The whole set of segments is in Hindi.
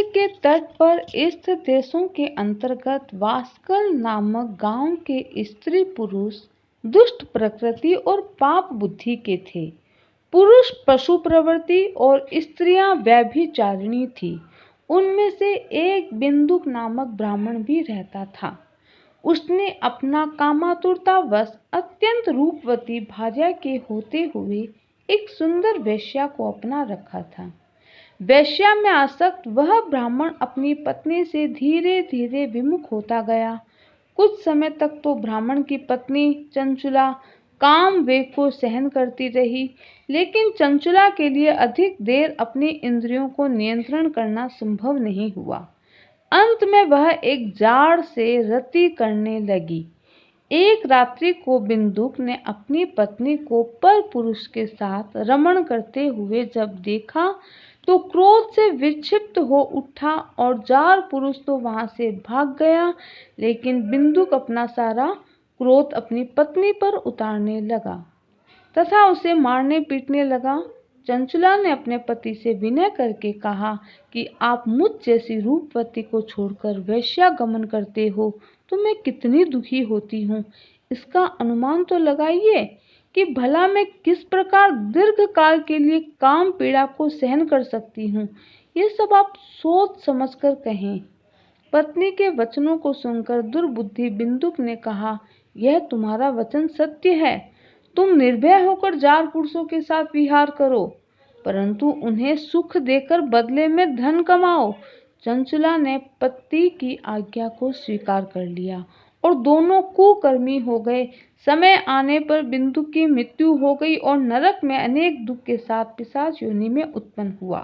के तट पर स्थित देशों के अंतर्गत वास्कल नामक गांव के स्त्री पुरुष दुष्ट प्रकृति और पाप बुद्धि के थे। पुरुष पशु प्रवृत्ति और स्त्रियां व्यभिचारिणी थी। उनमें से एक बिंदुक नामक ब्राह्मण भी रहता था। उसने अपना कामातुरतावश अत्यंत रूपवती भार्या के होते हुए एक सुंदर वेश्या को अपना रखा था। वेश्या में आसक्त वह ब्राह्मण अपनी पत्नी से धीरे धीरे विमुख होता गया। कुछ समय तक तो ब्राह्मण की पत्नी चंचुला काम वेग को सहन करती रही, लेकिन चंचुला के लिए अधिक देर अपनी इंद्रियों को नियंत्रण करना संभव नहीं हुआ। अंत में वह एक जाड़ से रति करने लगी। एक रात्रि को बिंदुक ने अपनी पत्नी को पर पुरुष के साथ रमण करते हुए जब देखा तो क्रोध से विक्षिप्त हो उठा और जार पुरुष तो वहां से भाग गया, लेकिन बिंदुक अपना सारा क्रोध अपनी पत्नी पर उतारने लगा तथा उसे मारने पीटने लगा। चंचुला ने अपने पति से विनय करके कहा कि आप मुझ जैसी रूपवती को छोड़कर वेश्या गमन करते हो तो मैं कितनी दुखी होती हूँ। इसका अनुमान तो लगाइए कि भला मैं किस प्रकार दीर्घ काल के लिए काम पीड़ा को सहन कर सकती हूँ। ये सब आप सोच समझकर कहें। पत्नी के वचनों को सुनकर दुर्बुद्धि बिंदुक ने कहा, यह तुम्हारा वचन सत्य है। तुम निर्भय होकर जार पुरुषों के साथ विहार करो, परंतु उन्हें सुख देकर बदले में धन कमाओ। चंचुला ने पति की आज्ञा को स्वीकार कर लिया और दोनों कुकर्मी हो गए। समय आने पर बिंदु की मृत्यु हो गई और नरक में अनेक दुख के साथ पिशाच योनि में उत्पन्न हुआ।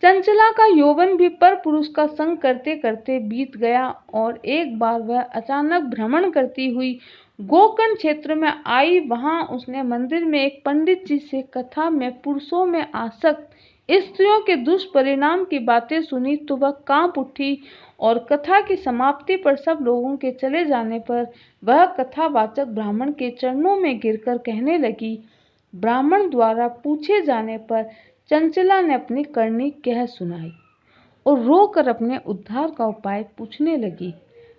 चंचला का यौवन भी पर पुरुष का संग करते करते बीत गया और एक बार वह अचानक भ्रमण करती हुई गोकर्ण क्षेत्र में आई। वहां उसने मंदिर में एक पंडित जी से कथा में पुरुषों में आसक्त स्त्रियों के दुष्परिणाम की बातें सुनी तो वह कांप उठी और कथा की समाप्ति पर सब लोगों के चले जाने पर वह कथावाचक ब्राह्मण के चरणों में गिरकर कहने लगी। ब्राह्मण द्वारा पूछे जाने पर चंचला ने अपनी करनी कह सुनाई और रोकर अपने उद्धार का उपाय पूछने लगी।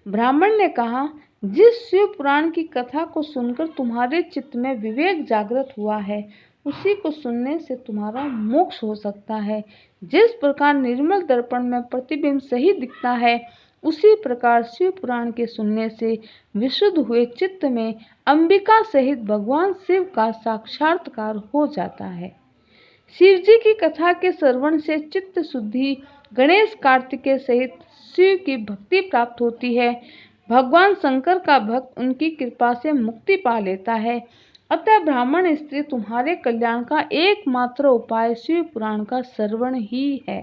ब्राह्मण ने कहा, जिस शिव पुराण की कथा को सुनकर तुम्हारे चित्त में विवेक जागृत हुआ है, उसी को सुनने से तुम्हारा मोक्ष हो सकता है। जिस प्रकार निर्मल दर्पण में प्रतिबिंब सही दिखता है, उसी प्रकार शिव पुराण के सुनने से विशुद्ध हुए चित्त में अंबिका सहित भगवान शिव का साक्षात्कार हो जाता है। शिव जी की कथा के श्रवण से चित्त शुद्धि, गणेश कार्तिकेय सहित शिव की भक्ति प्राप्त होती है। भगवान शंकर का भक्त उनकी कृपा से मुक्ति पा लेता है। अतः ब्राह्मण स्त्री तुम्हारे कल्याण का एकमात्र उपाय शिव पुराण का श्रवण ही है।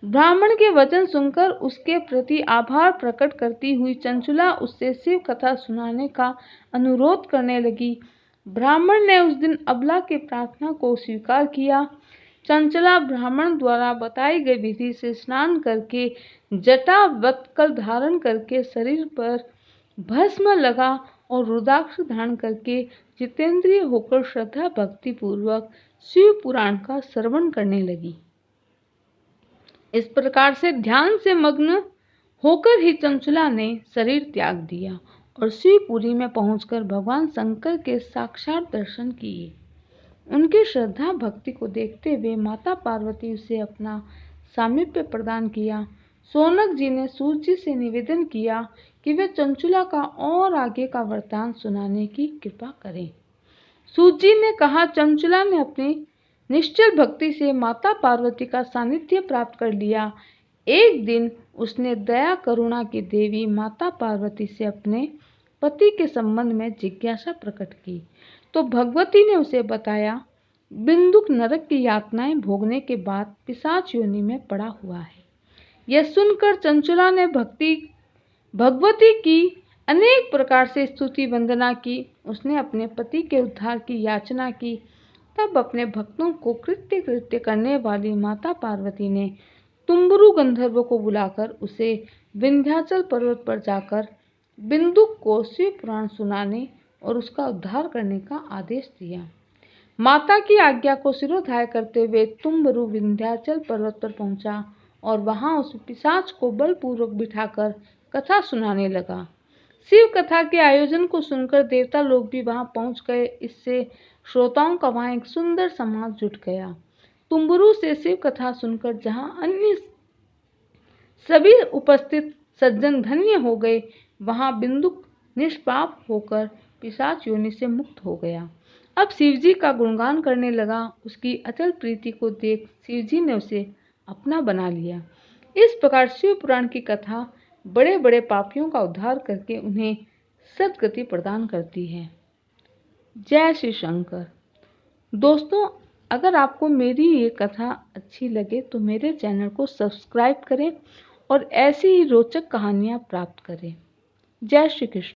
ब्राह्मण के वचन सुनकर उसके प्रति आभार प्रकट करती हुई चंचुला उससे शिव कथा सुनाने का अनुरोध करने लगी। ब्राह्मण ने उस दिन अबला की प्रार्थना को स्वीकार किया। चंचला ब्राह्मण द्वारा बताई गई विधि से स्नान करके जटा वत्कल धारण करके शरीर पर भस्म लगा और रुद्राक्ष धारण करके जितेंद्रिय होकर श्रद्धा भक्ति पूर्वक शिव पुराण का श्रवण करने लगी। इस प्रकार से ध्यान से मग्न होकर ही चंचुला ने शरीर त्याग दिया और शिवपुरी में पहुंचकर भगवान शंकर के साक्षात दर्शन किए। उनकी श्रद्धा भक्ति को देखते हुए माता पार्वती उसे अपना सामीप्य प्रदान किया। सोनक जी ने सूर्य जी से निवेदन किया कि वे चंचुला का और आगे का वृत्तांत सुनाने की कृपा करें। सूर्य जी ने कहा, चंचुला ने अपनी निश्चल भक्ति से माता पार्वती का सानिध्य प्राप्त कर लिया। एक दिन उसने दया करुणा की देवी माता पार्वती से अपने पति के संबंध में जिज्ञासा प्रकट की तो भगवती ने उसे बताया, बिंदुक नरक की यातनाएं भोगने के बाद पिशाच योनि में पड़ा हुआ है। यह सुनकर चंचुला ने भगवती की अनेक प्रकार से स्तुति वंदना की। उसने अपने पति के उद्धार की याचना की। तब अपने भक्तों को कृत्य कृत्य करने वाली माता पार्वती ने तुम्बरु गंधर्व को बुलाकर उसे विंध्याचल पर्वत पर जाकर बिंदुक को शिव पुराण सुनाने और उसका उद्धार करने का आदेश दिया। माता की आज्ञा को शिरोधार्य करते हुए तुम्बरु विंध्याचल पर्वत पर पहुंचा और वहां उस पिशाच को बलपूर्वक बिठाकर कथा सुनाने लगा। शिव कथा के आयोजन को सुनकर देवता लोग भी वहां पहुंच गए। इससे श्रोताओं का वहां एक सुंदर समाज जुट गया। तुम्बुरु से शिव कथा सुनकर जहां अन्य सभी उपस्थित सज्जन धन्य हो गए, वहां बिंदुक निष्पाप होकर पिशाच योनि से मुक्त हो गया। अब शिवजी का गुणगान करने लगा। उसकी अचल प्रीति को देख शिवजी ने उसे अपना बना लिया। इस प्रकार शिव पुराण की कथा बड़े बड़े पापियों का उद्धार करके उन्हें सद्गति प्रदान करती है। जय श्री शंकर। दोस्तों, अगर आपको मेरी ये कथा अच्छी लगे तो मेरे चैनल को सब्सक्राइब करें और ऐसी ही रोचक कहानियाँ प्राप्त करें। जय श्री कृष्ण।